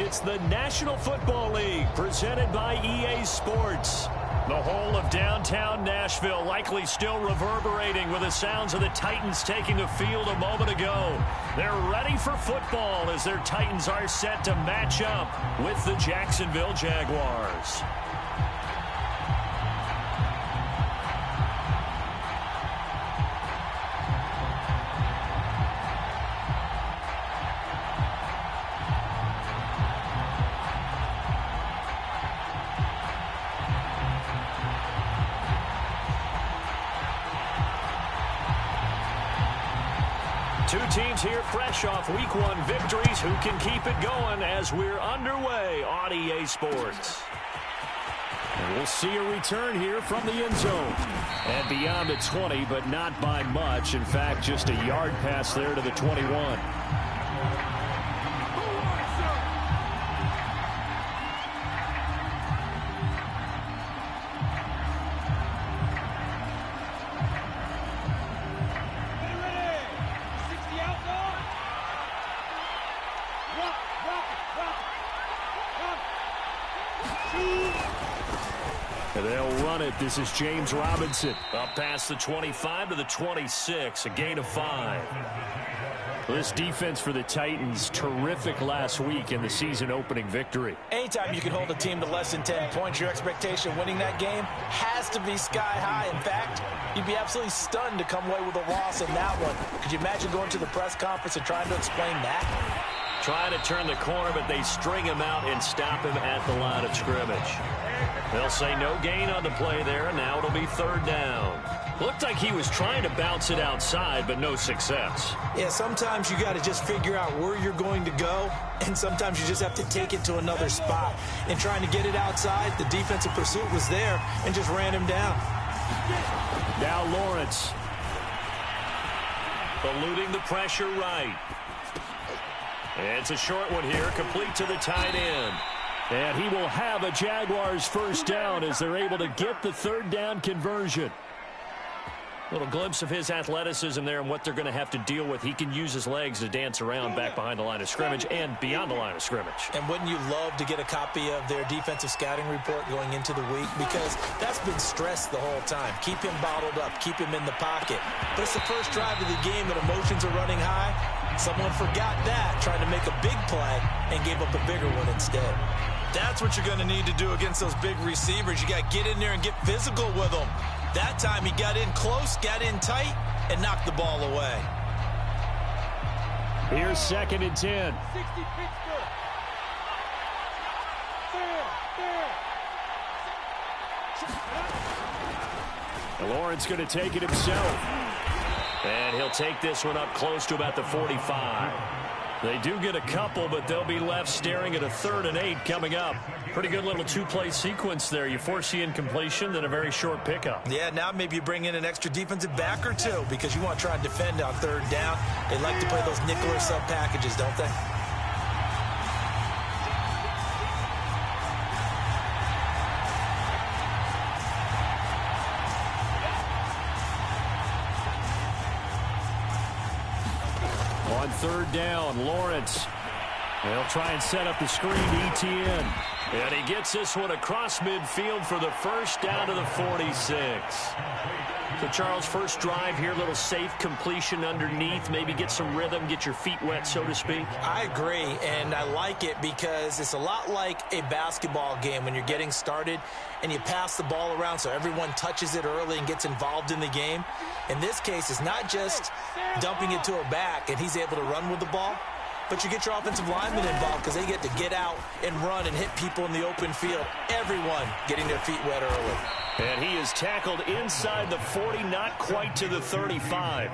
It's the National Football League presented by EA Sports. The whole of downtown Nashville likely still reverberating with the sounds of the Titans taking the field a moment ago. They're ready for football as their Titans are set to match up with the Jacksonville Jaguars. Two teams here fresh off Week 1 victories. Who can keep it going as we're underway on EA Sports? And we'll see a return here from the end zone. And beyond the 20, but not by much. In fact, just a yard pass there to the 21. They'll run it. This is James Robinson. Up past the 25 to the 26, a gain of 5. This defense for the Titans, terrific last week in the season-opening victory. Anytime you can hold a team to less than 10 points, your expectation of winning that game has to be sky high. In fact, you'd be absolutely stunned to come away with a loss in that one. Could you imagine going to the press conference and trying to explain that? Trying to turn the corner, but they string him out and stop him at the line of scrimmage. They'll say no gain on the play there. Now it'll be third down. Looked like he was trying to bounce it outside, but no success. Yeah, sometimes you got to just figure out where you're going to go, and sometimes you just have to take it to another spot. And trying to get it outside, the defensive pursuit was there and just ran him down. Now Lawrence. Eluding the pressure right. And it's a short one here, complete to the tight end. And he will have a Jaguars first down as they're able to get the third down conversion. Little glimpse of his athleticism there and what they're going to have to deal with. He can use his legs to dance around back behind the line of scrimmage and beyond the line of scrimmage. And wouldn't you love to get a copy of their defensive scouting report going into the week? Because that's been stressed the whole time. Keep him bottled up. Keep him in the pocket. But it's the first drive of the game and emotions are running high. Someone forgot that, trying to make a big play and gave up a bigger one instead. That's what you're going to need to do against those big receivers. You got to get in there and get physical with them. That time he got in close, got in tight, and knocked the ball away. Here's 2nd and 10. 60 Pittsburgh. Fair. Lawrence going to take it himself. And he'll take this one up close to about the 45. They do get a couple, but they'll be left staring at a 3rd and 8 coming up. Pretty good little two-play sequence there. You force the incompletion, then a very short pickup. Yeah, now maybe you bring in an extra defensive back or two because you want to try and defend on 3rd down. They like to play those nickel or sub packages, don't they? On 3rd down, Lawrence. They'll try and set up the screen to ETN. And he gets this one across midfield for the first down to the 46. So, Charles, first drive here, little safe completion underneath. Maybe get some rhythm, get your feet wet, so to speak. I agree, and I like it because it's a lot like a basketball game when you're getting started and you pass the ball around so everyone touches it early and gets involved in the game. In this case, it's not just dumping it to a back and he's able to run with the ball, but you get your offensive linemen involved because they get to get out and run and hit people in the open field. Everyone getting their feet wet early. And he is tackled inside the 40, not quite to the 35.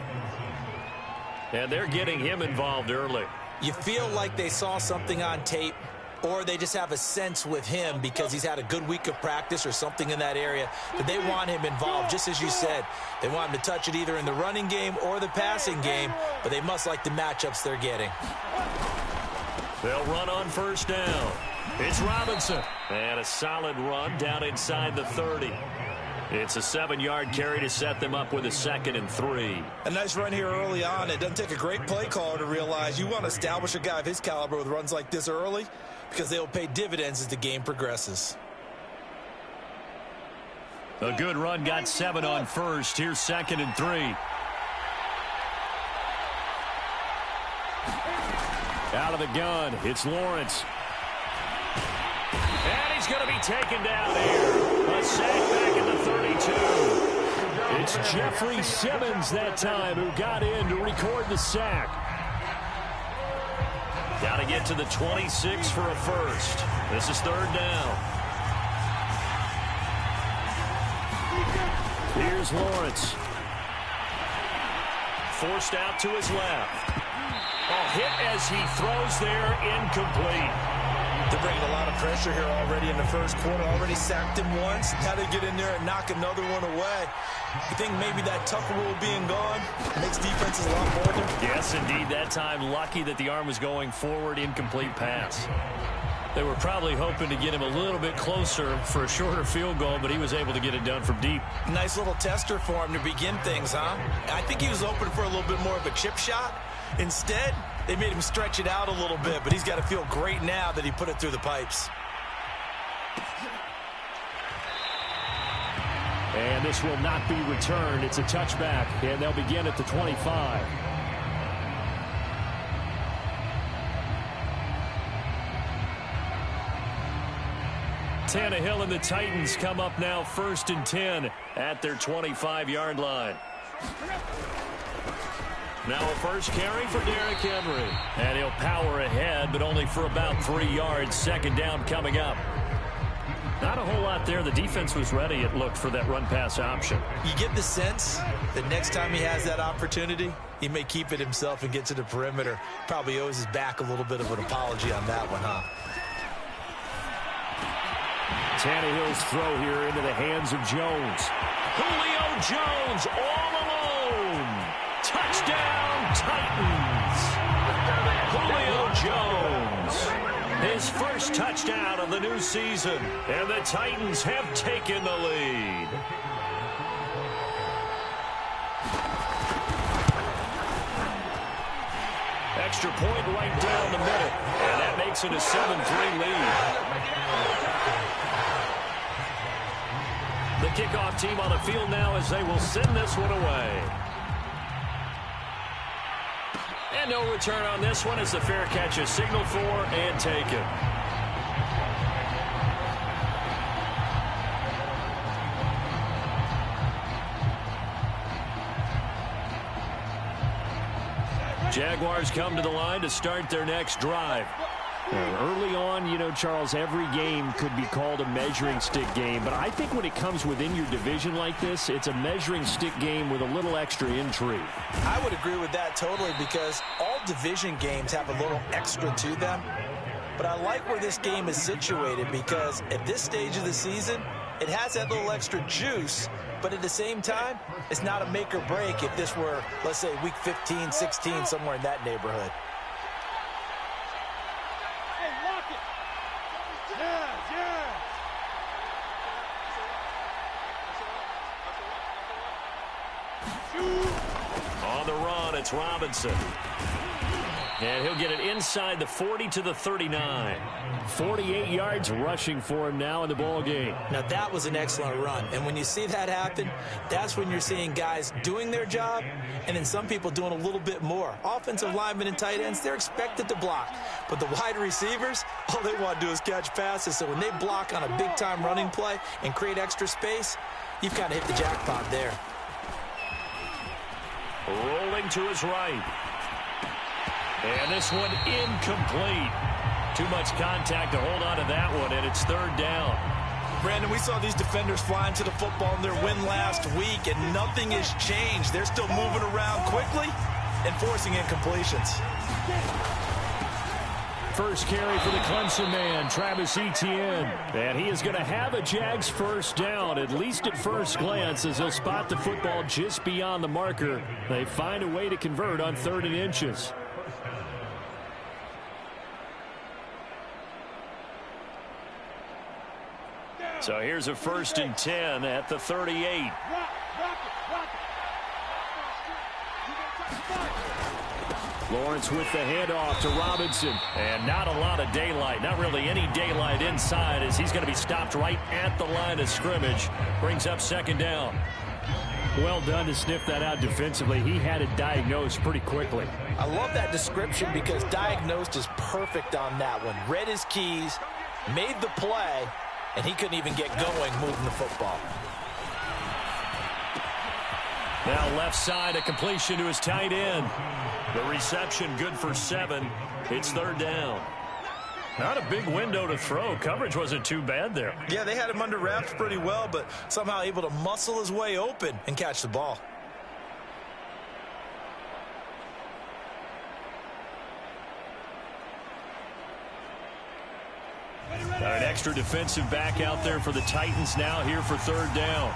And they're getting him involved early. You feel like they saw something on tape, or they just have a sense with him because he's had a good week of practice or something in that area that they want him involved. Just as you said, they want him to touch it either in the running game or the passing game, but they must like the matchups they're getting. They'll run on first down. It's Robinson. And a solid run down inside the 30. It's a 7-yard carry to set them up with a 2nd and 3. A nice run here early on. It doesn't take a great play caller to realize you want to establish a guy of his caliber with runs like this early, because they'll pay dividends as the game progresses. A good run, got 7 on first. Here's 2nd and 3. Out of the gun, it's Lawrence. And he's going to be taken down here. A sack back at the 32. It's Jeffrey Simmons that time who got in to record the sack. Got to get to the 26 for a first. This is 3rd down. Here's Lawrence. Forced out to his left. Oh, hit as he throws there, incomplete. They're bringing a lot of pressure here already in the first quarter. Already sacked him once. Now they get in there and knock another one away. I think maybe that Tucker rule being gone makes defenses a lot bolder. Yes, indeed. That time, lucky that the arm was going forward, incomplete pass. They were probably hoping to get him a little bit closer for a shorter field goal, but he was able to get it done from deep. Nice little tester for him to begin things, huh? I think he was hoping for a little bit more of a chip shot. Instead, they made him stretch it out a little bit, but he's got to feel great now that he put it through the pipes. And this will not be returned. It's a touchback, and they'll begin at the 25. Tannehill and the Titans come up now 1st and 10 at their 25-yard line. Now a first carry for Derrick Henry. And he'll power ahead, but only for about 3 yards. 2nd down coming up. Not a whole lot there. The defense was ready, it looked, for that run-pass option. You get the sense that next time he has that opportunity, he may keep it himself and get to the perimeter. Probably owes his back a little bit of an apology on that one, huh? Tannehill's throw here into the hands of Jones. Julio Jones all alone. Touchdown, Titans. Julio Jones. His first touchdown of the new season. And the Titans have taken the lead. Extra point right down the middle. And that makes it a 7-3 lead. The kickoff team on the field now as they will send this one away. And no return on this one as the fair catch is signaled for and taken. Jaguars come to the line to start their next drive. Early on, you know, Charles, every game could be called a measuring stick game. But I think when it comes within your division like this, it's a measuring stick game with a little extra intrigue. I would agree with that totally because all division games have a little extra to them. But I like where this game is situated because at this stage of the season, it has that little extra juice. But at the same time, it's not a make or break if this were, let's say, week 15, 16, somewhere in that neighborhood. On the run, it's Robinson. And he'll get it inside the 40 to the 39. 48 yards rushing for him now in the ball game. Now, that was an excellent run. And when you see that happen, that's when you're seeing guys doing their job and then some people doing a little bit more. Offensive linemen and tight ends, they're expected to block. But the wide receivers, all they want to do is catch passes. So when they block on a big-time running play and create extra space, you've kind of hit the jackpot there. Rolling to his right. And this one incomplete. Too much contact to hold on to that one, and it's 3rd down. Brandon, we saw these defenders flying to the football in their win last week, and nothing has changed. They're still moving around quickly and forcing incompletions. First carry for the Clemson man, Travis Etienne. And he is going to have a Jags first down, at least at first glance, as he'll spot the football just beyond the marker. They find a way to convert on 3rd and inches. So here's a 1st and 10 at the 38. Lawrence with the handoff to Robinson. And not a lot of daylight. Not really any daylight inside as he's going to be stopped right at the line of scrimmage. Brings up second down. Well done to sniff that out defensively. He had it diagnosed pretty quickly. I love that description because diagnosed is perfect on that one. Read his keys, made the play, and he couldn't even get going moving the football. Now left side, a completion to his tight end. The reception good for 7. It's third down. Not a big window to throw. Coverage wasn't too bad there. Yeah, they had him under wraps pretty well, but somehow able to muscle his way open and catch the ball. An extra defensive back out there for the Titans now here for third down.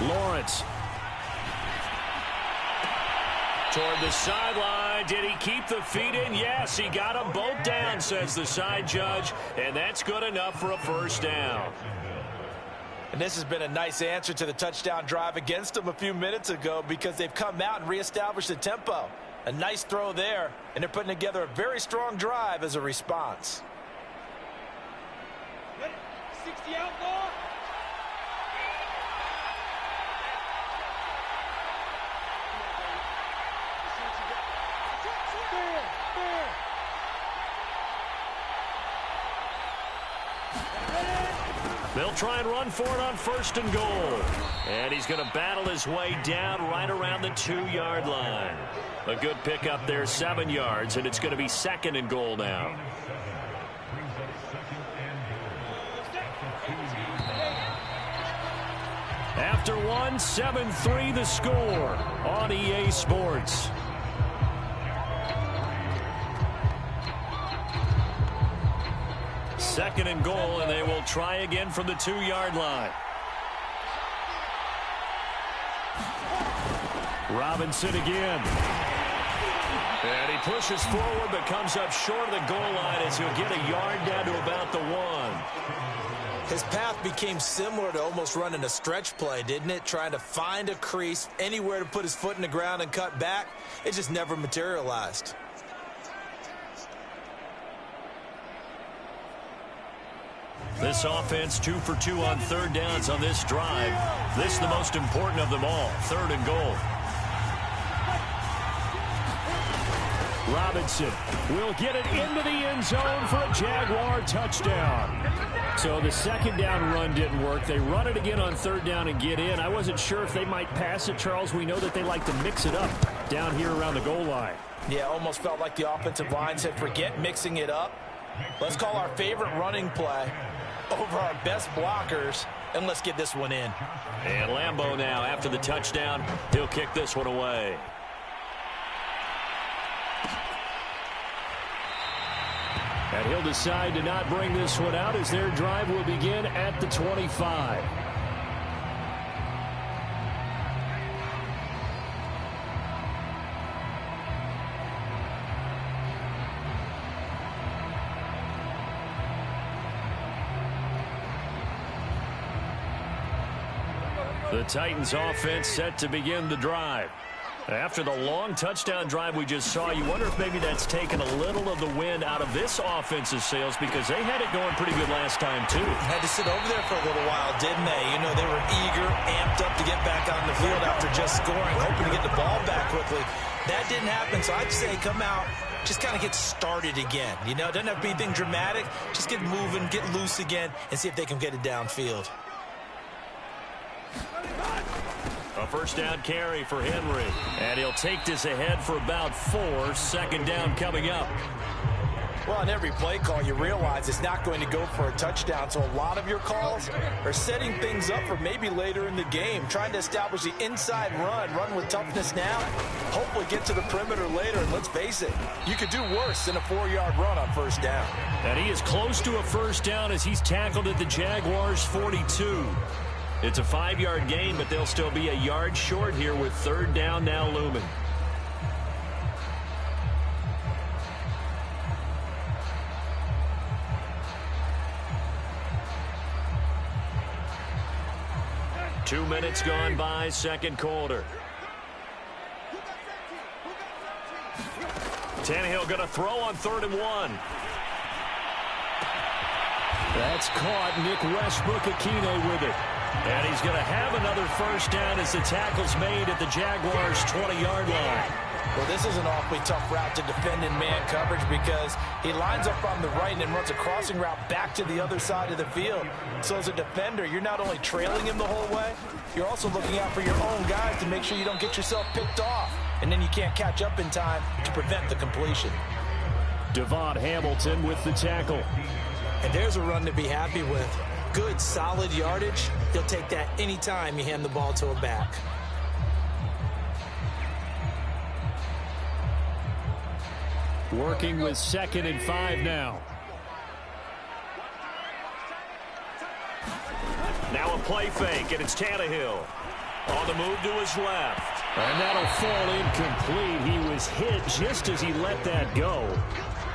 Lawrence. Toward the sideline. Did he keep the feet in? Yes, he got them both down, says the side judge. And that's good enough for a first down. And this has been a nice answer to the touchdown drive against them a few minutes ago because they've come out and reestablished the tempo. A nice throw there, and they're putting together a very strong drive as a response. 60 outlaw. They'll try and run for it on first and goal. And he's going to battle his way down right around the 2-yard line. A good pickup there, 7 yards, and it's going to be second and goal now. After one, 7-3 the score on EA Sports. Second and goal, and they will try again from the 2-yard line. Robinson again. And he pushes forward but comes up short of the goal line as he'll get a yard down to about the 1. His path became similar to almost running a stretch play, didn't it? Trying to find a crease, anywhere to put his foot in the ground and cut back. It just never materialized. This offense 2 for 2 on third downs on this drive. This is the most important of them all, third and goal. Robinson will get it into the end zone for a Jaguar touchdown. So the second down run didn't work. They run it again on third down and get in. I wasn't sure if they might pass it, Charles. We know that they like to mix it up down here around the goal line. Yeah, almost felt like the offensive line said, forget mixing it up. Let's call our favorite running play over our best blockers, and let's get this one in. And Lambeau now, after the touchdown, he'll kick this one away. And he'll decide to not bring this one out as their drive will begin at the 25. The Titans offense set to begin the drive. After the long touchdown drive we just saw, you wonder if maybe that's taken a little of the wind out of this offense's sails because they had it going pretty good last time, too. Had to sit over there for a little while, didn't they? You know, they were eager, amped up to get back on the field after just scoring, hoping to get the ball back quickly. That didn't happen, so I'd say come out, just kind of get started again. You know, it doesn't have to be anything dramatic. Just get moving, get loose again, and see if they can get it downfield. A first down carry for Henry. And he'll take this ahead for about 4. Second down coming up. Well, on every play call, you realize it's not going to go for a touchdown. So a lot of your calls are setting things up for maybe later in the game, trying to establish the inside run with toughness now, hopefully get to the perimeter later. And let's face it, you could do worse than a 4-yard run on first down. And he is close to a first down as he's tackled at the Jaguars' 42. It's a 5-yard gain, but they'll still be a yard short here with third down now looming. 2 minutes gone by, second quarter. Tannehill going to throw on 3rd and 1. That's caught. Nick Westbrook-Akine with it. And he's going to have another first down as the tackle's made at the Jaguars' 20-yard line. Well, this is an awfully tough route to defend in man coverage because he lines up on the right and then runs a crossing route back to the other side of the field. So as a defender, you're not only trailing him the whole way, you're also looking out for your own guys to make sure you don't get yourself picked off. And then you can't catch up in time to prevent the completion. Devon Hamilton with the tackle. And there's a run to be happy with. Good, solid yardage. He'll take that anytime you hand the ball to a back. Working with 2nd and 5 now. Now a play fake, and it's Tannehill. On the move to his left. And that'll fall incomplete. He was hit just as he let that go.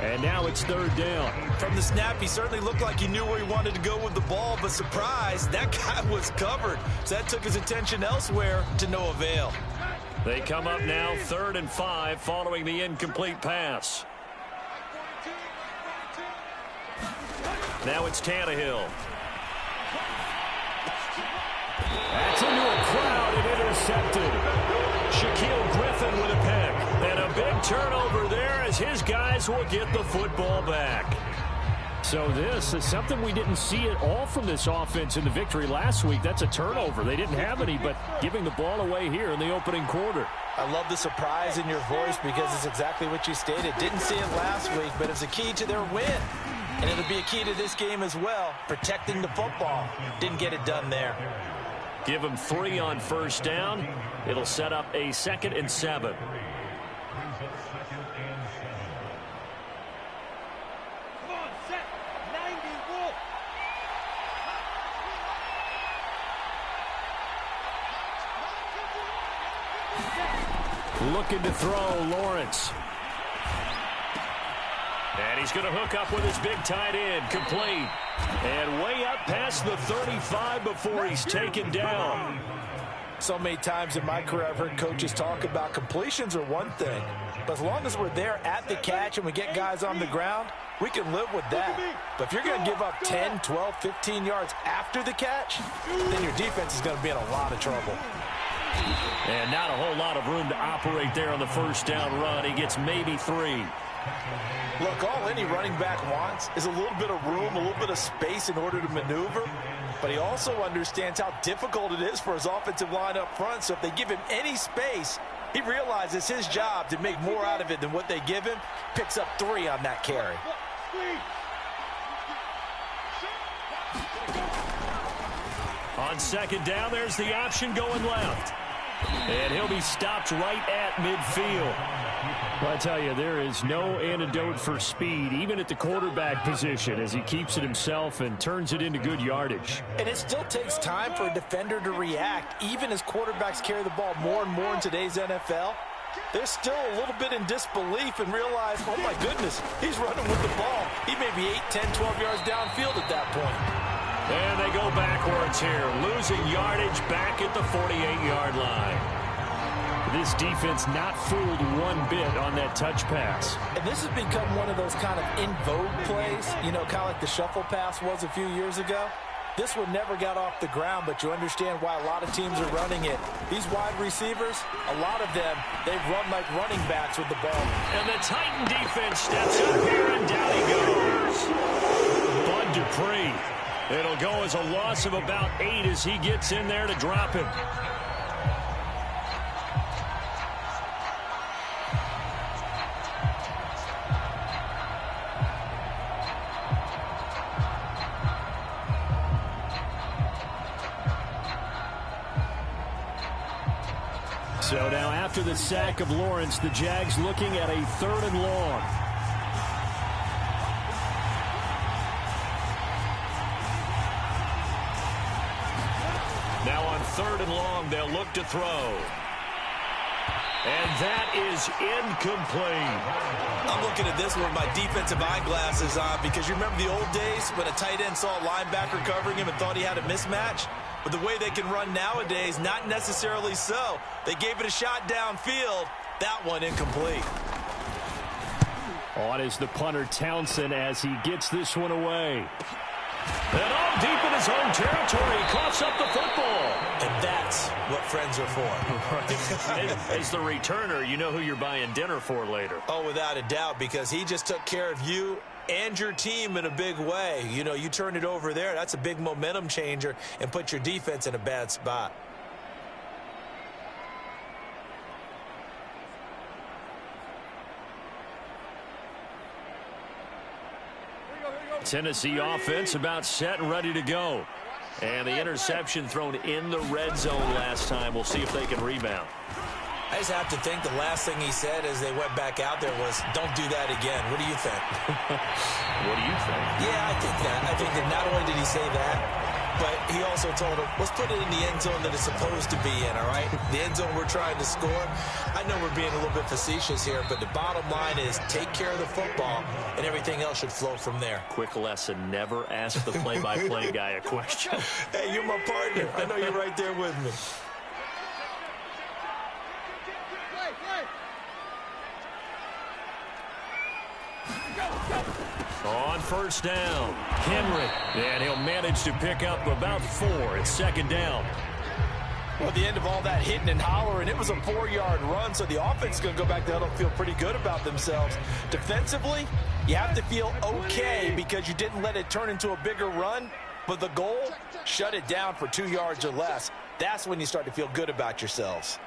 And now it's 3rd down. From the snap, he certainly looked like he knew where he wanted to go with the ball, but surprise, that guy was covered. So that took his attention elsewhere to no avail. They come up now 3rd and 5 following the incomplete pass. Now it's Tannehill. That's into a crowd and intercepted. Shaquille Griffin with a pick. And a big turnover there as his guys will get the football back. So this is something we didn't see at all from this offense in the victory last week. That's a turnover. They didn't have any, but giving the ball away here in the opening quarter. I love the surprise in your voice because it's exactly what you stated. Didn't see it last week, but it's a key to their win. And it'll be a key to this game as well, protecting the football. Didn't get it done there. Give them 3 on first down. It'll set up a 2nd and 7. Come on, set. 90, roll. Looking to throw, Lawrence. And he's going to hook up with his big tight end, complete. And way up past the 35 before he's taken down. So many times in my career I've heard coaches talk about completions are one thing. But as long as we're there at the catch and we get guys on the ground, we can live with that. But if you're going to give up 10, 12, 15 yards after the catch, then your defense is going to be in a lot of trouble. And not a whole lot of room to operate there on the first down run. He gets maybe 3. Look, all any running back wants is a little bit of room, a little bit of space in order to maneuver. But he also understands how difficult it is for his offensive line up front. So if they give him any space, he realizes his job to make more out of it than what they give him. Picks up 3 on that carry. On 2nd down, there's the option going left. And he'll be stopped right at midfield. Well, I tell you, there is no antidote for speed, even at the quarterback position, as he keeps it himself and turns it into good yardage. And it still takes time for a defender to react, even as quarterbacks carry the ball more and more in today's NFL. They're still a little bit in disbelief and realize, oh my goodness, he's running with the ball. He may be 8, 10, 12 yards downfield at that point. And they go backwards here, losing yardage back at the 48-yard line. This defense not fooled one bit on that touch pass. And this has become one of those kind of in vogue plays, you know, kind of like the shuffle pass was a few years ago. This one never got off the ground, but you understand why a lot of teams are running it. These wide receivers, a lot of them, they run like running backs with the ball. And the Titan defense steps up here, and down he goes. Bud Dupree. It'll go as a loss of about 8 as he gets in there to drop him. So now after the sack of Lawrence, the Jags looking at a 3rd and long. Now on 3rd and long, they'll look to throw. And that is incomplete. I'm looking at this with my defensive eyeglasses on because you remember the old days when a tight end saw a linebacker covering him and thought he had a mismatch? But the way they can run nowadays, not necessarily so. They gave it a shot downfield. That one incomplete. On is the punter Townsend as he gets this one away. And all deep in his own territory, he coughs up the football. And that's what friends are for. As the returner, you know who you're buying dinner for later. Oh, without a doubt, because he just took care of you and your team in a big way. You know, you turn it over there, that's a big momentum changer and put your defense in a bad spot. Tennessee offense about set and ready to go. And the interception thrown in the red zone last time. We'll see if they can rebound. I just have to think the last thing he said as they went back out there was, don't do that again. What do you think? What do you think? Yeah, I think that. I think that not only did he say that, but he also told him, let's put it in the end zone that it's supposed to be in, all right? The end zone we're trying to score. I know we're being a little bit facetious here, but the bottom line is take care of the football, and everything else should flow from there. Quick lesson, never ask the play-by-play guy a question. Hey, you're my partner. I know you're right there with me. On first down, Henry. And he'll manage to pick up about 4. It's second down. Well, at the end of all that hitting and hollering, it was a 4-yard run, so the offense is going to go back there and feel pretty good about themselves. Defensively, you have to feel okay because you didn't let it turn into a bigger run, but the goal, shut it down for 2 yards or less. That's when you start to feel good about yourselves.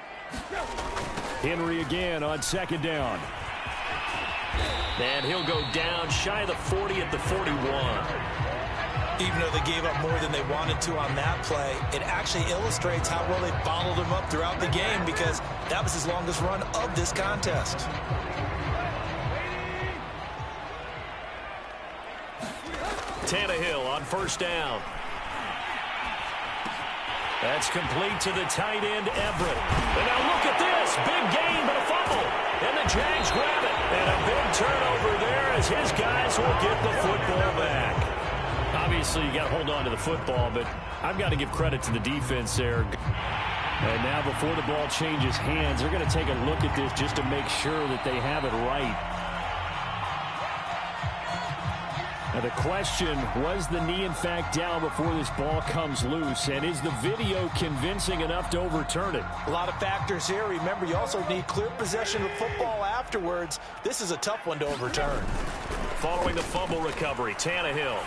Henry again on second down. And he'll go down shy of the 40 at the 41. Even though they gave up more than they wanted to on that play, it actually illustrates how well they bottled him up throughout the game because that was his longest run of this contest. Tannehill on first down. That's complete to the tight end, Everett. And now look at this. Big gain, but a fumble. And the Jags grab it. And a big turnover there as his guys will get the football back. Obviously, you got to hold on to the football, but I've got to give credit to the defense there. And now before the ball changes hands, they're going to take a look at this just to make sure that they have it right. Now the question, was the knee in fact down before this ball comes loose? And is the video convincing enough to overturn it? A lot of factors here. Remember, you also need clear possession of football afterwards. This is a tough one to overturn. Following the fumble recovery, Tannehill.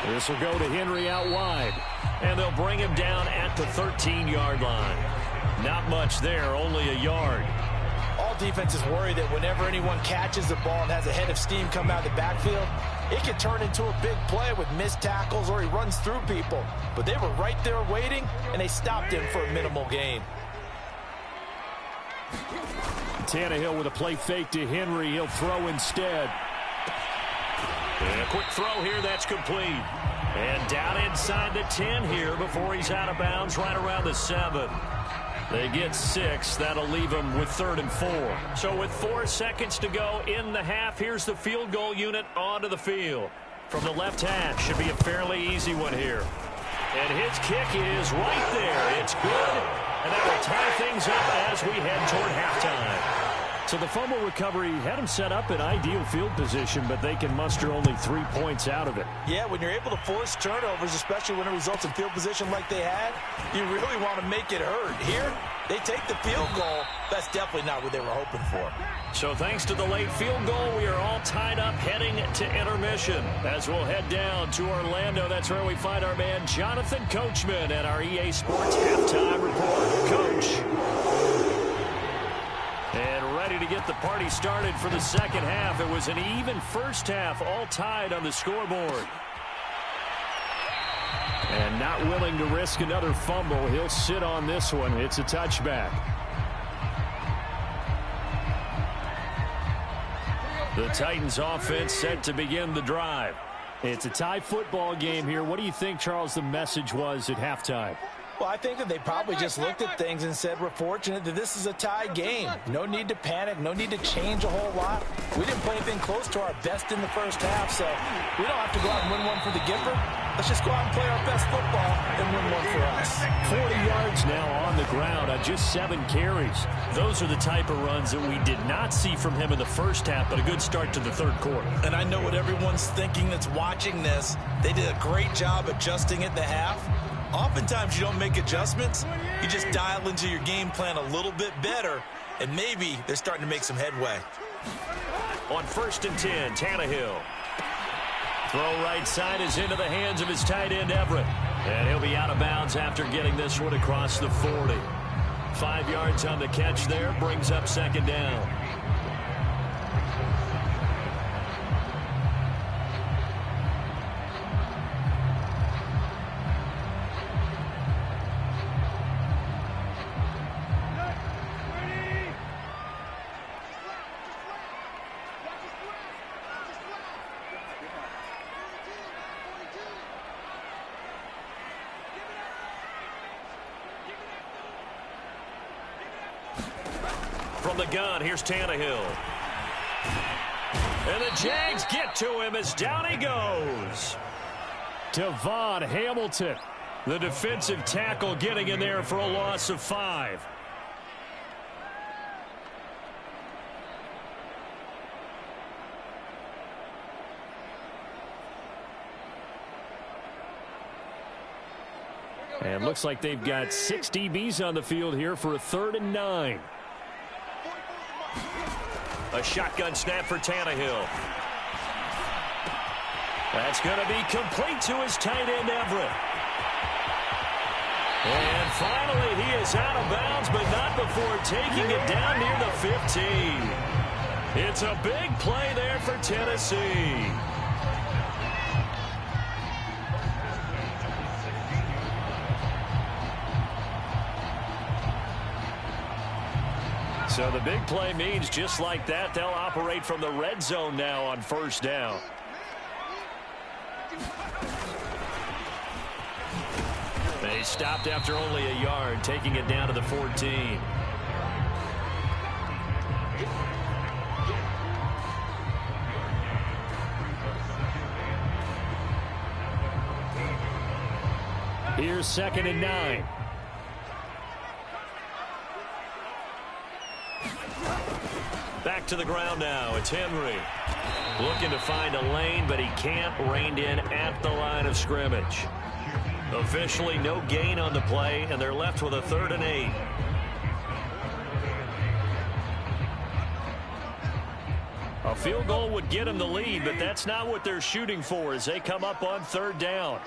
This will go to Henry out wide. And they'll bring him down at the 13-yard line. Not much there, only a yard. All defenses worry that whenever anyone catches the ball and has a head of steam come out of the backfield, it can turn into a big play with missed tackles or he runs through people. But they were right there waiting, and they stopped him for a minimal gain. Tannehill with a play fake to Henry. He'll throw instead. And a quick throw here, that's complete. And down inside the 10 here before he's out of bounds right around the 7. They get 6. That'll leave them with 3rd and 4. So with 4 seconds to go in the half, here's the field goal unit onto the field. From the left hash, should be a fairly easy one here. And his kick is right there. It's good. And that will tie things up as we head toward halftime. So the fumble recovery had them set up in ideal field position, but they can muster only 3 points out of it. Yeah, when you're able to force turnovers, especially when it results in field position like they had, you really want to make it hurt. Here, they take the field goal. That's definitely not what they were hoping for. So thanks to the late field goal, we are all tied up heading to intermission. As we'll head down to Orlando, that's where we find our man Jonathan Coachman at our EA Sports Halftime Report. Coach. And ready to get the party started for the second half. It was an even first half, all tied on the scoreboard. And not willing to risk another fumble, he'll sit on this one. It's a touchback. The Titans offense set to begin the drive. It's a tie football game here. What do you think, Charles, the message was at halftime? Well, I think that they probably just looked at things and said, we're fortunate that this is a tie game. No need to panic. No need to change a whole lot. We didn't play anything close to our best in the first half, so we don't have to go out and win one for the giver. Let's just go out and play our best football pass. 40 yards now on the ground on just 7 carries. Those are the type of runs that we did not see from him in the first half, but a good start to the third quarter. And I know what everyone's thinking that's watching this. They did a great job adjusting at the half. Oftentimes you don't make adjustments. You just dial into your game plan a little bit better, and maybe they're starting to make some headway. On 1st and 10, Tannehill. Throw right side is into the hands of his tight end, Everett. And he'll be out of bounds after getting this one across the 40. 5 yards on the catch there, brings up 2nd down. From the gun, here's Tannehill. And the Jags get to him as down he goes. Devon Hamilton, the defensive tackle, getting in there for a loss of 5. And looks like they've got 6 DBs on the field here for a 3rd and 9. A shotgun snap for Tannehill. That's going to be complete to his tight end, Everett. And finally, he is out of bounds, but not before taking it down near the 15. It's a big play there for Tennessee. So the big play means just like that, they'll operate from the red zone now on 1st down. They stopped after only a yard, taking it down to the 14. Here's 2nd and 9. Back to the ground now. It's Henry. Looking to find a lane, but he can't. Reined in at the line of scrimmage. Officially no gain on the play, and they're left with a 3rd and 8. A field goal would get them the lead, but that's not what they're shooting for as they come up on 3rd down.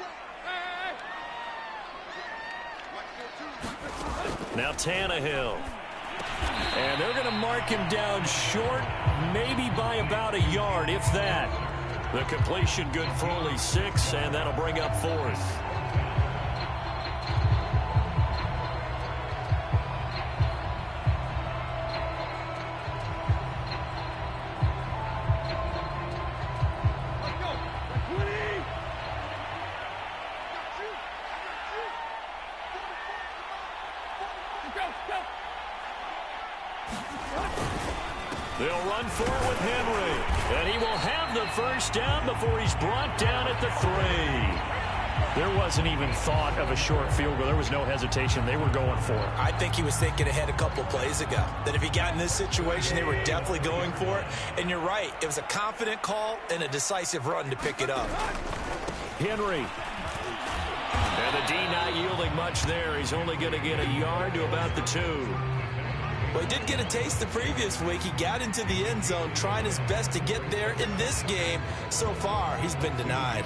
Now Tannehill. And they're going to mark him down short, maybe by about a yard, if that. The completion good for only 6, and that'll bring up 4th. They'll run for it with Henry. And he will have the 1st down before he's brought down at the 3. There wasn't even thought of a short field goal. There was no hesitation. They were going for it. I think he was thinking ahead a couple plays ago. That if he got in this situation, they were definitely going for it. And you're right. It was a confident call and a decisive run to pick it up. Henry. And the D not yielding much there. He's only going to get a yard to about the 2. Well, he did get a taste the previous week. He got into the end zone trying his best to get there in this game. So far, he's been denied.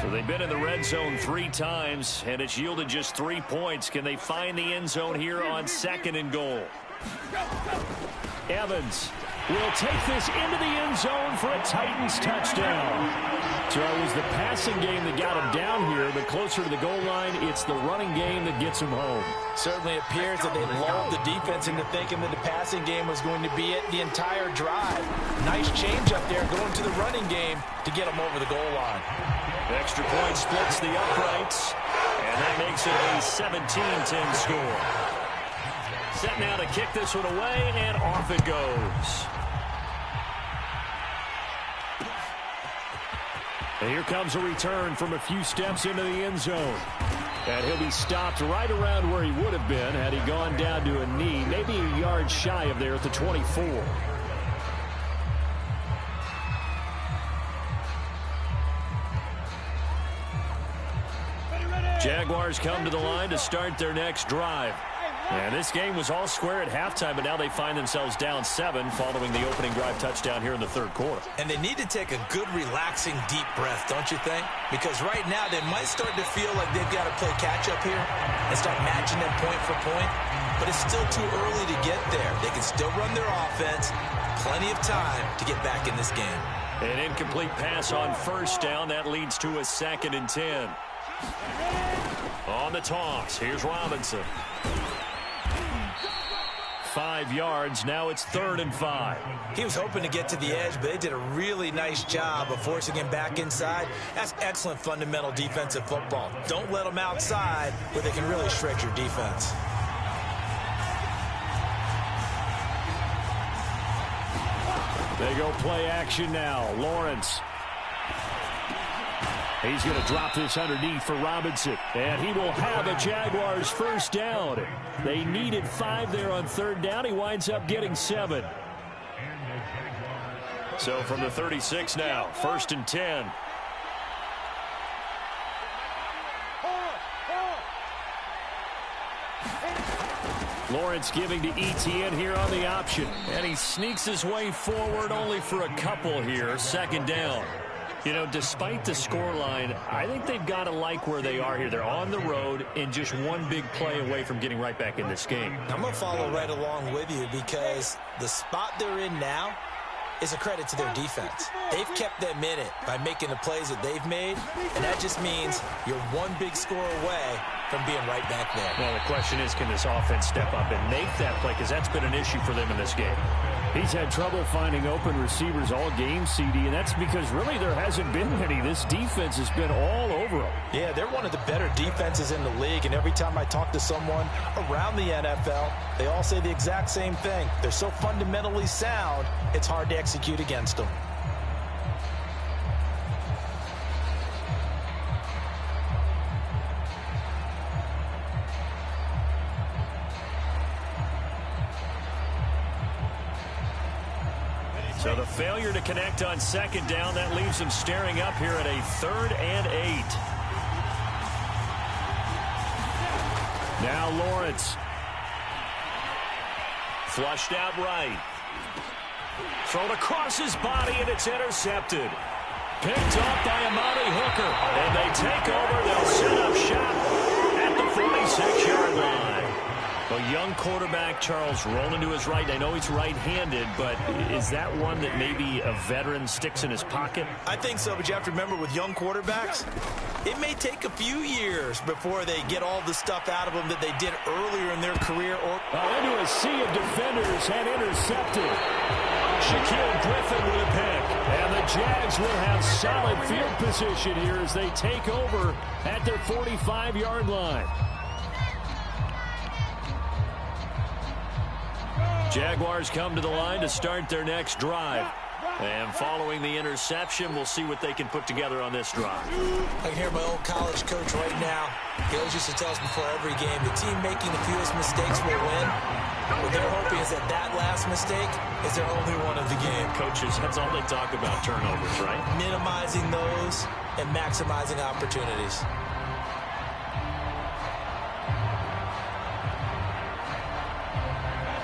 So they've been in the red zone 3 times, and it's yielded just 3 points. Can they find the end zone here on 2nd and goal? Evans will take this into the end zone for a Titans touchdown. So it was the passing game that got him down here, but closer to the goal line, it's the running game that gets him home. Certainly appears that they lulled the defense into thinking that the passing game was going to be it the entire drive. Nice change up there going to the running game to get him over the goal line. Extra point splits the uprights, and that makes it a 17-10 score. Set now to kick this one away, and off it goes. And here comes a return from a few steps into the end zone. And he'll be stopped right around where he would have been had he gone down to a knee, maybe a yard shy of there at the 24. Jaguars come to the line to start their next drive. And this game was all square at halftime, but now they find themselves down 7 following the opening drive touchdown here in the third quarter. And they need to take a good, relaxing, deep breath, don't you think? Because right now they might start to feel like they've got to play catch-up here and start matching them point for point. But it's still too early to get there. They can still run their offense. Plenty of time to get back in this game. An incomplete pass on first down. That leads to a 2nd and 10. On the toss, here's Robinson. 5 yards, now it's 3rd and 5. He was hoping to get to the edge, but they did a really nice job of forcing him back inside. That's excellent fundamental defensive football. Don't let them outside where they can really shred your defense. They go play action now. Lawrence. He's going to drop this underneath for Robinson. And he will have a Jaguars first down. They needed 5 there on 3rd down. He winds up getting 7. So from the 36 now, 1st and 10. Lawrence giving to ETN here on the option. And he sneaks his way forward only for a couple here. 2nd down. You know, despite the scoreline, I think they've got to like where they are here. They're on the road and just one big play away from getting right back in this game. I'm going to follow right along with you because the spot they're in now is a credit to their defense. They've kept them in it by making the plays that they've made, and that just means you're one big score away from being right back there. Well, the question is, can this offense step up and make that play? Because that's been an issue for them in this game. He's had trouble finding open receivers all game, CD, and that's because really there hasn't been many. This defense has been all over them. Yeah, they're one of the better defenses in the league, and every time I talk to someone around the NFL, they all say the exact same thing. They're so fundamentally sound, it's hard to execute against them. So the failure to connect on 2nd down, that leaves them staring up here at a 3rd and 8. Now Lawrence. Flushed out right. Thrown across his body, and it's intercepted. Picked off by Amani Hooker. And they take over. They'll set up shop at the 46-yard line. A young quarterback, Charles, rolling to his right. I know he's right-handed, but is that one that maybe a veteran sticks in his pocket? I think so, but you have to remember with young quarterbacks, it may take a few years before they get all the stuff out of them that they did earlier in their career. Into a sea of defenders and intercepted. Shaquille Griffin with a pick. And the Jags will have solid field position here as they take over at their 45-yard line. Jaguars come to the line to start their next drive. And following the interception, we'll see what they can put together on this drive. I can hear my old college coach right now. He always used to tell us before every game, the team making the fewest mistakes will win. What they're hoping is that that last mistake is their only one of the game. Coaches, that's all they talk about, turnovers, right? Minimizing those and maximizing opportunities.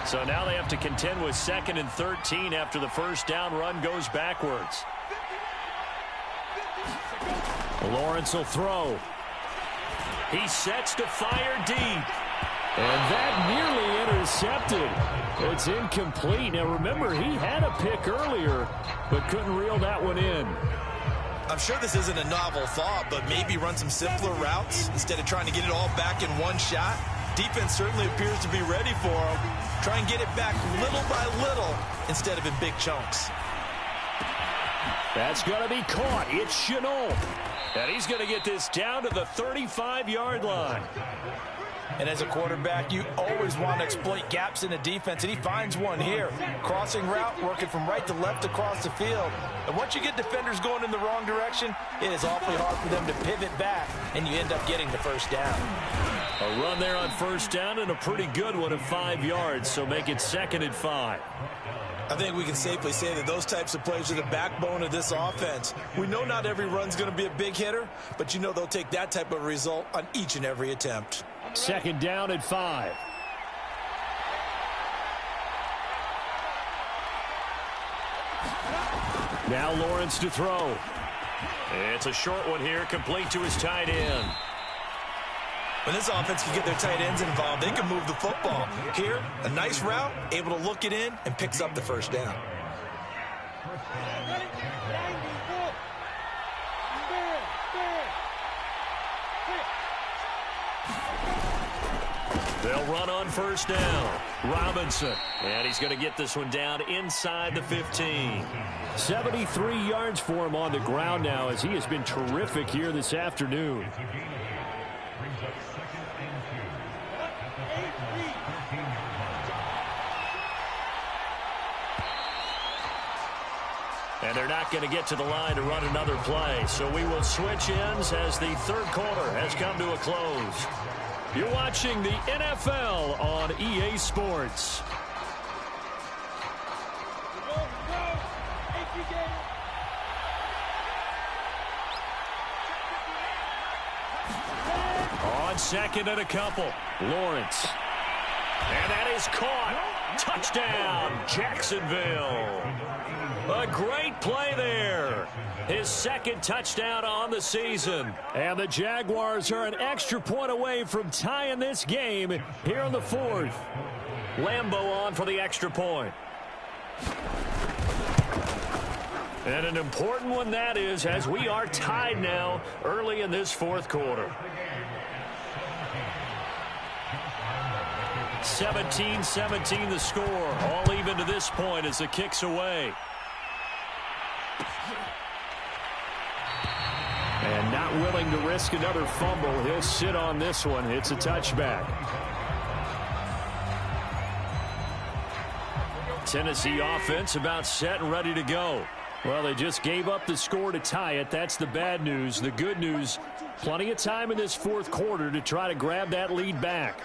So now they have to contend with 2nd and 13 after the first down run goes backwards. Lawrence will throw. He sets to fire deep. And that nearly intercepted. It's incomplete. Now remember, he had a pick earlier, but couldn't reel that one in. I'm sure this isn't a novel thought, but maybe run some simpler routes instead of trying to get it all back in one shot. Defense certainly appears to be ready for him. Try and get it back little by little instead of in big chunks. That's going to be caught. It's Chenault. And he's going to get this down to the 35-yard line. And as a quarterback, you always want to exploit gaps in the defense, and he finds one here. Crossing route, working from right to left across the field. And once you get defenders going in the wrong direction, it is awfully hard for them to pivot back, and you end up getting the first down. A run there on first down, and a pretty good one of 5 yards, so make it 2nd and 5. I think we can safely say that those types of plays are the backbone of this offense. We know not every run's going to be a big hitter, but you know they'll take that type of result on each and every attempt. 2nd down and 5. Now Lawrence to throw. It's a short one here, complete to his tight end. When this offense can get their tight ends involved, they can move the football. Here, a nice route, able to look it in, and picks up the first down. They'll run on first down. Robinson. And he's going to get this one down inside the 15. 73 yards for him on the ground now, as he has been terrific here this afternoon. And they're not going to get to the line to run another play. So we will switch ends as the third quarter has come to a close. You're watching the NFL on EA Sports. On 2nd and a couple, Lawrence. And that is caught. Touchdown, Jacksonville. A great play there. His 2nd touchdown on the season. And the Jaguars are an extra point away from tying this game here in the 4th. Lambeau on for the extra point. And an important one that is, as we are tied now early in this 4th quarter. 17-17 the score. All even to this point as the kick's away. And not willing to risk another fumble. He'll sit on this one. It's a touchback. Tennessee offense about set and ready to go. Well, they just gave up the score to tie it. That's the bad news. The good news, plenty of time in this 4th quarter to try to grab that lead back.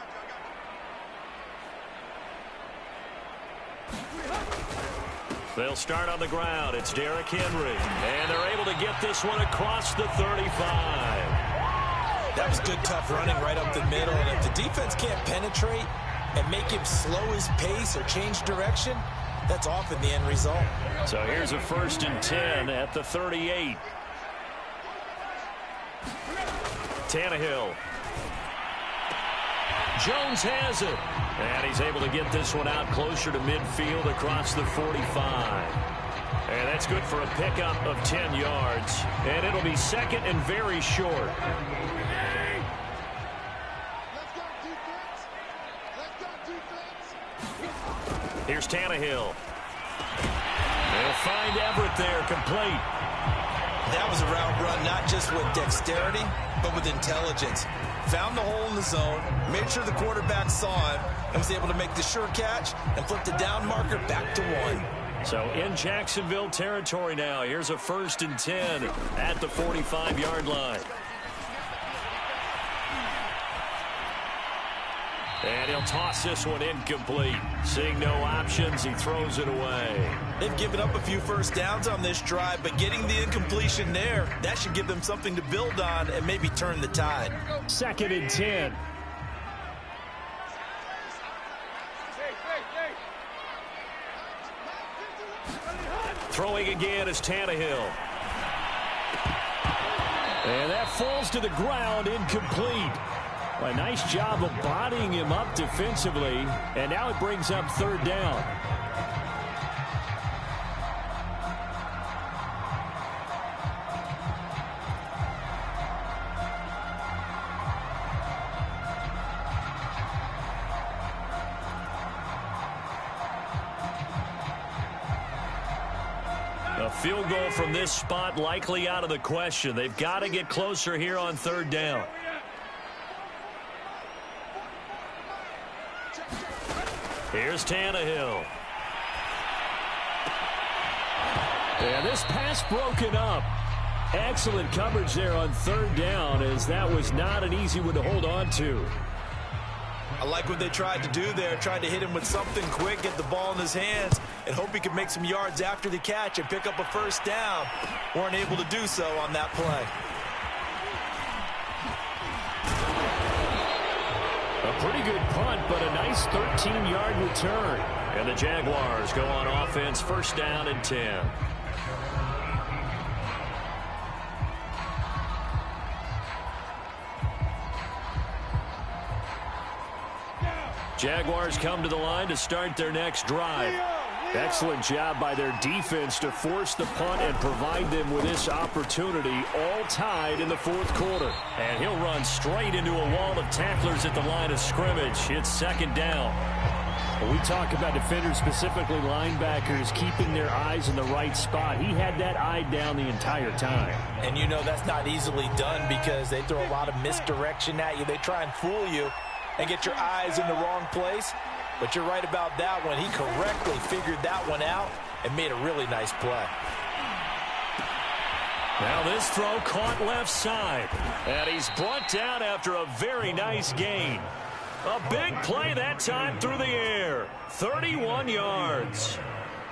They'll start on the ground. It's Derrick Henry. And they're able to get this one across the 35. That was good, tough running right up the middle. And if the defense can't penetrate and make him slow his pace or change direction, that's often the end result. So here's a 1st and 10 at the 38. Tannehill. Jones has it. And he's able to get this one out closer to midfield across the 45. And that's good for a pickup of 10 yards. And it'll be 2nd and very short. Here's Tannehill. They'll find Everett there, complete. That was a route run not just with dexterity, but with intelligence. Found the hole in the zone, made sure the quarterback saw him, and was able to make the sure catch and flip the down marker back to 1. So in Jacksonville territory now. Here's a 1st and 10 at the 45-yard line. And he'll toss this one incomplete. Seeing no options, he throws it away. They've given up a few first downs on this drive, but getting the incompletion there, that should give them something to build on and maybe turn the tide. 2nd and 10. Throwing again is Tannehill. And that falls to the ground, incomplete. A nice job of bodying him up defensively, and now it brings up 3rd down. A field goal from this spot likely out of the question. They've got to get closer here on 3rd down. Here's Tannehill. And this pass broken up. Excellent coverage there on third down, as that was not an easy one to hold on to. I like what they tried to do there. Tried to hit him with something quick, get the ball in his hands, and hope he could make some yards after the catch and pick up a first down. Weren't able to do so on that play. A pretty good punt, but a nice 13-yard return. And the Jaguars go on offense, first down and 10. Jaguars come to the line to start their next drive. Excellent job by their defense to force the punt and provide them with this opportunity, all tied in the fourth quarter. And he'll run straight into a wall of tacklers at the line of scrimmage. It's second down. When we talk about defenders, specifically linebackers, keeping their eyes in the right spot, he had that eye down the entire time. And you know that's not easily done because they throw a lot of misdirection at you. They try and fool you and get your eyes in the wrong place. But you're right about that one. He correctly figured that one out and made a really nice play. Now this throw caught left side. And he's brought down after a very nice gain. A big play that time through the air. 31 yards.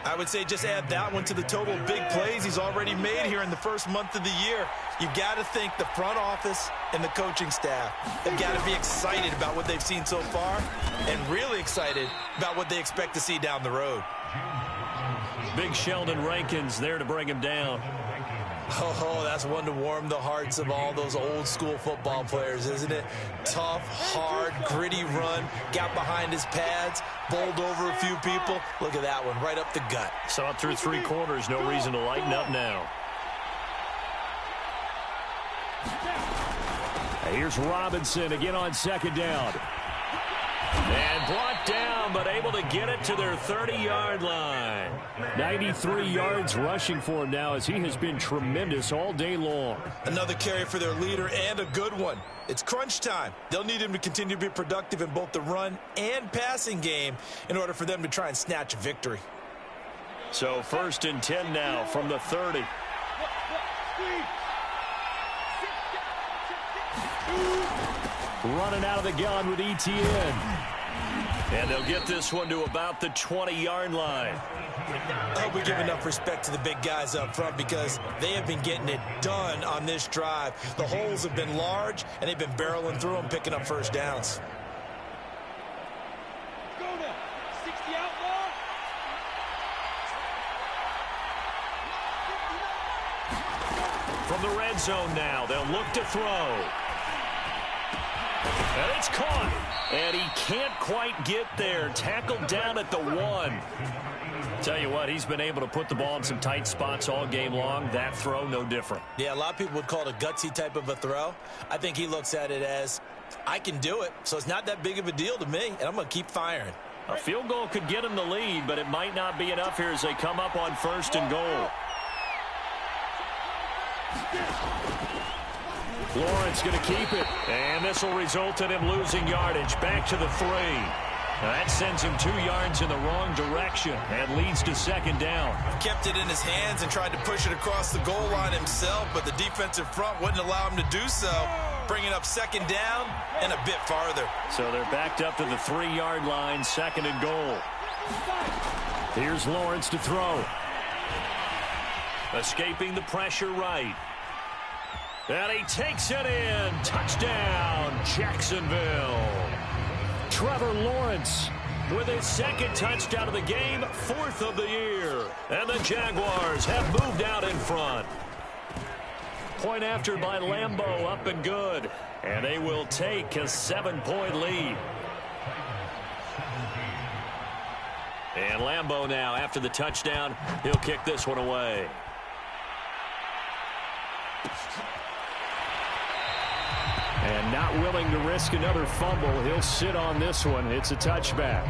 I would say just add that one to the total big plays he's already made here in the first month of the year. You've got to think the front office and the coaching staff have got to be excited about what they've seen so far and really excited about what they expect to see down the road. Big Sheldon Rankins there to bring him down. Oh, that's one to warm the hearts of all those old school football players, isn't it? Tough, hard, gritty run, got behind his pads, bowled over a few people. Look at that one, right up the gut. Saw it through three quarters, no reason to lighten up now. Here's Robinson again on second down. And brought down, but able to get it to their 30-yard line. 93 yards rushing for him now, as he has been tremendous all day long. Another carry for their leader, and a good one. It's crunch time. They'll need him to continue to be productive in both the run and passing game in order for them to try and snatch a victory. So first and 10 now from the 30. Running out of the gun with ETN. And they'll get this one to about the 20-yard line. I hope we give enough respect to the big guys up front because they have been getting it done on this drive. The holes have been large, and they've been barreling through them, picking up first downs. Go now. 60 outlaw. From the red zone now, they'll look to throw. And it's caught. And he can't quite get there. Tackled down at the 1. Tell you what, he's been able to put the ball in some tight spots all game long. That throw, no different. Yeah, a lot of people would call it a gutsy type of a throw. I think he looks at it as, I can do it, so it's not that big of a deal to me, and I'm going to keep firing. A field goal could get him the lead, but it might not be enough here as they come up on first and goal. Lawrence going to keep it, and this will result in him losing yardage. Back to the 3. That sends him 2 yards in the wrong direction and leads to second down. Kept it in his hands and tried to push it across the goal line himself, but the defensive front wouldn't allow him to do so, bringing up second down and a bit farther. So they're backed up to the 3-yard line, second and goal. Here's Lawrence to throw. Escaping the pressure right. And he takes it in. Touchdown, Jacksonville. Trevor Lawrence with his second touchdown of the game, 4th of the year. And the Jaguars have moved out in front. Point after by Lambeau, up and good. And they will take a 7-point lead. And Lambeau now, after the touchdown, he'll kick this one away. And not willing to risk another fumble, he'll sit on this one. It's a touchback.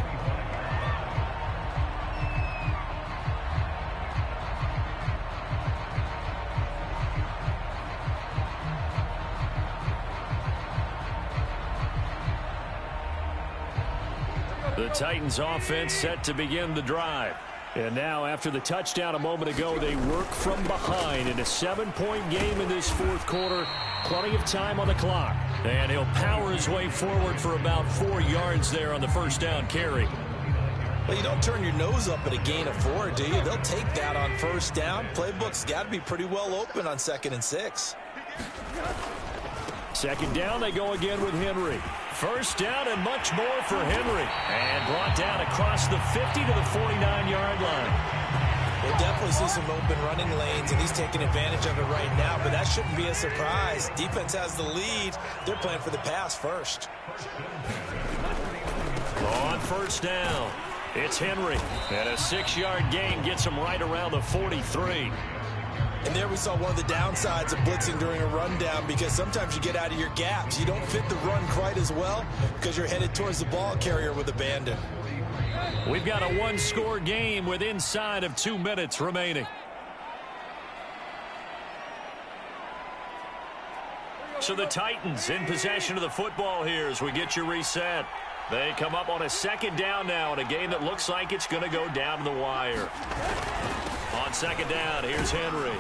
The The Titans offense set to begin the drive. And now after the touchdown a moment ago, they work from behind in a 7-point game in this fourth quarter. Plenty of time on the clock. And he'll power his way forward for about 4 yards there on the first down carry. Well, you don't turn your nose up at a gain of 4, do you? They'll take that on first down. Playbook's got to be pretty well open on 2nd and 6. Second down, they go again with Henry. First down and much more for Henry. And brought down across the 50 to the 49-yard line. We'll definitely see some open running lanes, and he's taking advantage of it right now, but that shouldn't be a surprise. Defense has the lead. They're playing for the pass first. On first down, it's Henry. And a 6-yard gain gets him right around the 43. And there we saw one of the downsides of blitzing during a rundown, because sometimes you get out of your gaps. You don't fit the run quite as well because you're headed towards the ball carrier with abandon. We've got a one-score game with inside of 2 minutes remaining. So the Titans in possession of the football here as we get you reset. They come up on a second down now in a game that looks like it's going to go down to the wire. On second down, here's Henry.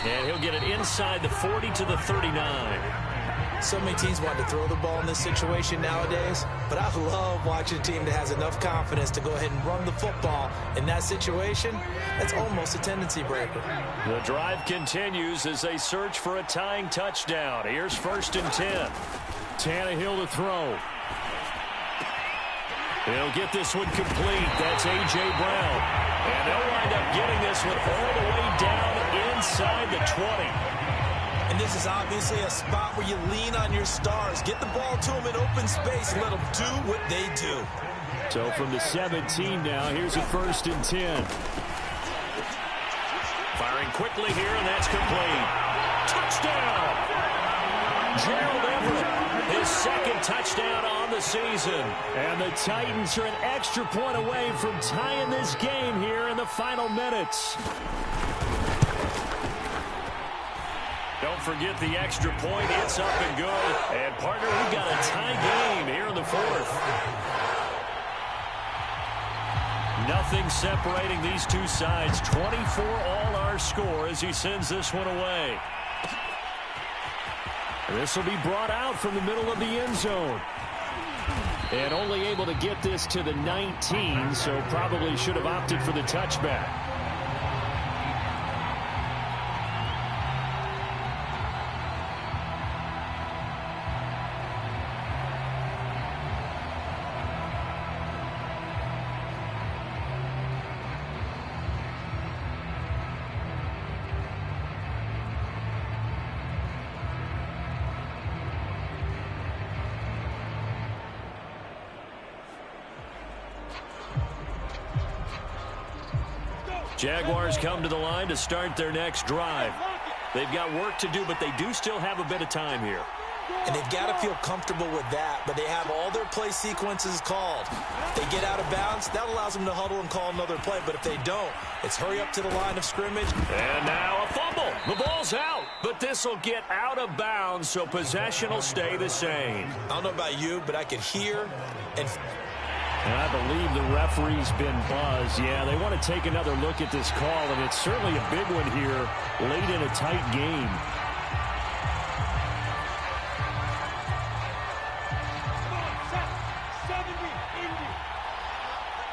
And he'll get it inside the 40 to the 39. So many teams want to throw the ball in this situation nowadays, but I love watching a team that has enough confidence to go ahead and run the football. In that situation, that's almost a tendency breaker. The drive continues as they search for a tying touchdown. Here's 1st and 10. Tannehill to throw. He'll get this one complete. That's A.J. Brown. And they'll wind up getting this one all the way down inside the 20. And this is obviously a spot where you lean on your stars. Get the ball to them in open space. Let them do what they do. So from the 17 now, here's a 1st and 10. Firing quickly here, and that's complete. Touchdown! Gerald Everett, his 2nd touchdown on the season. And the Titans are an extra point away from tying this game here in the final minutes. Don't forget the extra point. It's up and good. And, partner, we've got a tie game here in the 4th. Nothing separating these two sides. 24 all our score as he sends this one away. This will be brought out from the middle of the end zone. And only able to get this to the 19, so probably should have opted for the touchback. Jaguars come to the line to start their next drive. They've got work to do, but they do still have a bit of time here. And they've got to feel comfortable with that, but they have all their play sequences called. If they get out of bounds, that allows them to huddle and call another play, but if they don't, it's hurry up to the line of scrimmage. And now a fumble. The ball's out, but this will get out of bounds, so possession will stay the same. I don't know about you, but I could hear and I believe the referee's been buzzed. Yeah, they want to take another look at this call, and it's certainly a big one here late in a tight game.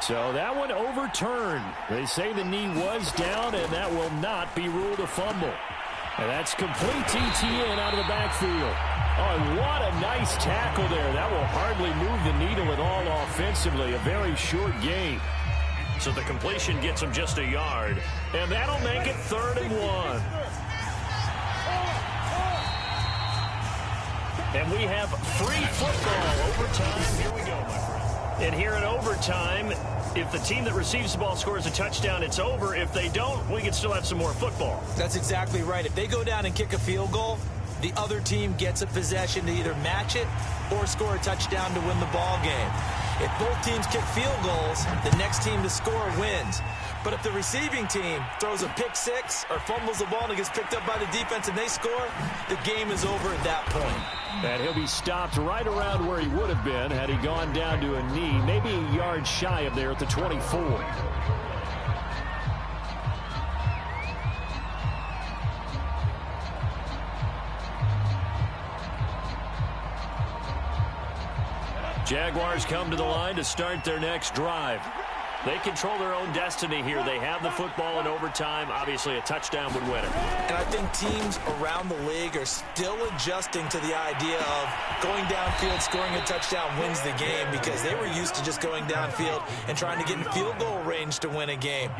So that one overturned. They say the knee was down, and that will not be ruled a fumble. And that's complete TTN out of the backfield. Oh, and what a nice tackle there. That will hardly move the needle at all offensively. A very short gain. So the completion gets him just a yard. And that'll make it 3rd and 1. And we have free football. Overtime. Here we go, my friend. And here in overtime, if the team that receives the ball scores a touchdown, it's over. If they don't, we can still have some more football. That's exactly right. If they go down and kick a field goal, the other team gets a possession to either match it or score a touchdown to win the ball game. If both teams kick field goals, the next team to score wins. But if the receiving team throws a pick six or fumbles the ball and it gets picked up by the defense and they score, the game is over at that point. And he'll be stopped right around where he would have been had he gone down to a knee, maybe a yard shy of there at the 24. Jaguars come to the line to start their next drive. They control their own destiny here. They have the football in overtime. Obviously, a touchdown would win it. And I think teams around the league are still adjusting to the idea of going downfield, scoring a touchdown wins the game, because they were used to just going downfield and trying to get in field goal range to win a game.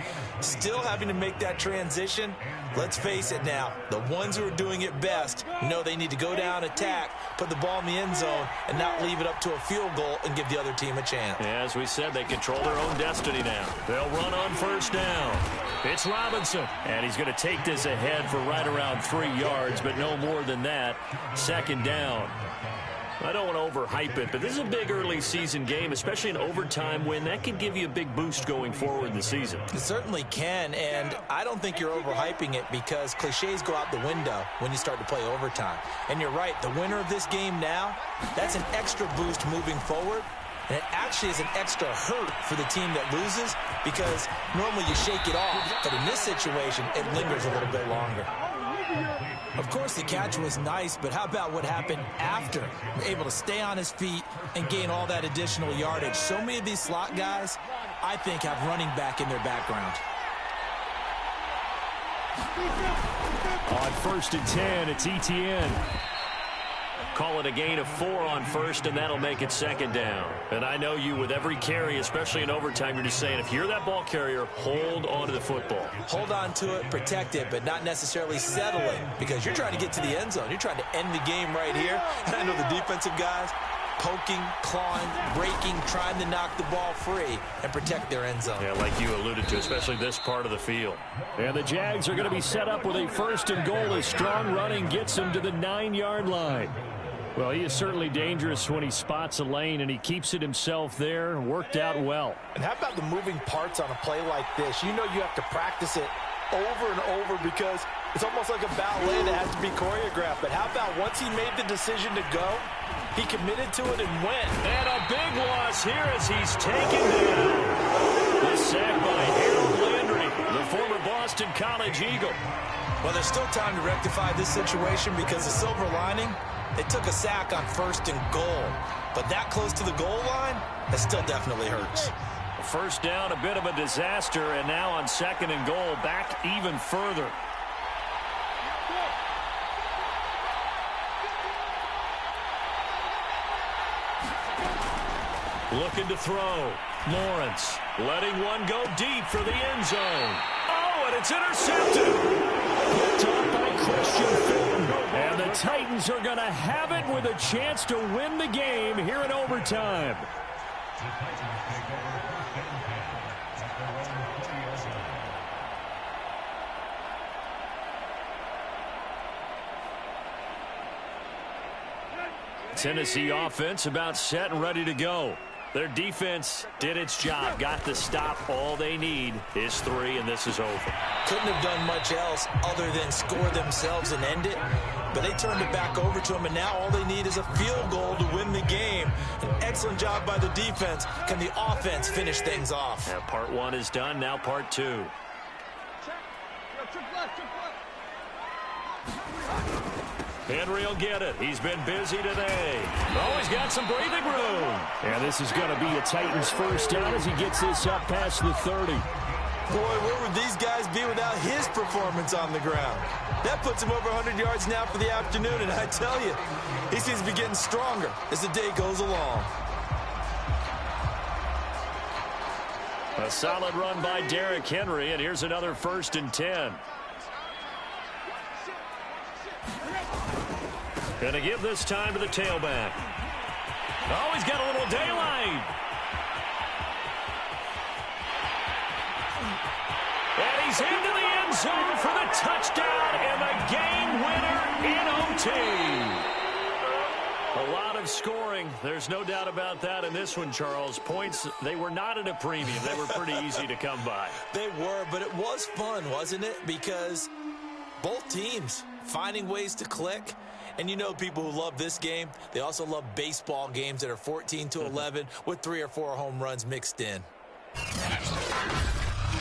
Still having to make that transition. Let's face it now, the ones who are doing it best know they need to go down, attack, put the ball in the end zone, and not leave it up to a field goal and give the other team a chance. As we said, they control their own destiny now. They'll run on first down. It's Robinson, and he's going to take this ahead for right around 3 yards, but no more than that. Second down. I don't want to overhype it, but this is a big early season game, especially an overtime win. That could give you a big boost going forward in the season. It certainly can, and I don't think you're overhyping it, because cliches go out the window when you start to play overtime. And you're right, the winner of this game now, that's an extra boost moving forward. And it actually is an extra hurt for the team that loses, because normally you shake it off. But in this situation, it lingers a little bit longer. Of course, the catch was nice, but how about what happened after? Able to stay on his feet and gain all that additional yardage. So many of these slot guys, I think, have running back in their background. On 1st and 10, it's Etienne. Call it a gain of 4 on first, and that'll make it second down. And I know you, with every carry, especially in overtime, you're just saying, if you're that ball carrier, hold on to the football. Hold on to it, protect it, but not necessarily settle it, because you're trying to get to the end zone. You're trying to end the game right here. And I know the defensive guys poking, clawing, breaking, trying to knock the ball free and protect their end zone. Yeah, like you alluded to, especially this part of the field. And the Jags are going to be set up with a 1st and goal as strong running gets him to the 9-yard line. Well, he is certainly dangerous when he spots a lane, and he keeps it himself there. Worked out well. And how about the moving parts on a play like this? You know you have to practice it over and over, because it's almost like a ballet that has to be choreographed. But how about once he made the decision to go, he committed to it and went. And a big loss here as he's taken down. The sack by Harold Landry, the former Boston College Eagle. Well, there's still time to rectify this situation, because the silver lining, they took a sack on 1st and goal. But that close to the goal line, that still definitely hurts. First down, a bit of a disaster, and now on 2nd and goal, back even further. Looking to throw. Lawrence letting one go deep for the end zone. Oh, and it's intercepted. Picked off by Christian Fulton. And the Titans are going to have it with a chance to win the game here in overtime. Tennessee offense about set and ready to go. Their defense did its job, got the stop. All they need is 3, and this is over. Couldn't have done much else other than score themselves and end it, but they turned it back over to them, and now all they need is a field goal to win the game. An excellent job by the defense. Can the offense finish things off? Yeah, part 1 is done, now part 2. Henry will get it. He's been busy today. Oh, he's got some breathing room. And this is going to be a Titans first down as he gets this up past the 30. Boy, where would these guys be without his performance on the ground? That puts him over 100 yards now for the afternoon, and I tell you, he seems to be getting stronger as the day goes along. A solid run by Derrick Henry, and here's another 1st and 10. Going to give this time to the tailback. Oh, he's got a little daylight. And he's into the end zone for the touchdown and the game winner in OT. A lot of scoring. There's no doubt about that in this one, Charles. Points, they were not at a premium. They were pretty easy to come by. They were, but it was fun, wasn't it? Because both teams finding ways to click. And you know people who love this game, they also love baseball games that are 14-11 with 3 or 4 home runs mixed in.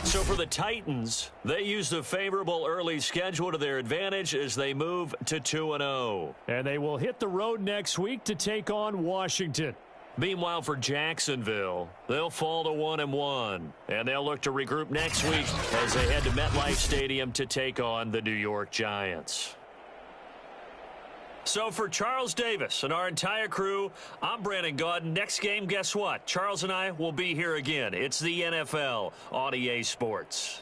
So for the Titans, they use the favorable early schedule to their advantage as they move to 2-0. And they will hit the road next week to take on Washington. Meanwhile, for Jacksonville, they'll fall to 1-1. And they'll look to regroup next week as they head to MetLife Stadium to take on the New York Giants. So for Charles Davis and our entire crew, I'm Brandon Gaudin. Next game, guess what? Charles and I will be here again. It's the NFL on EA Sports.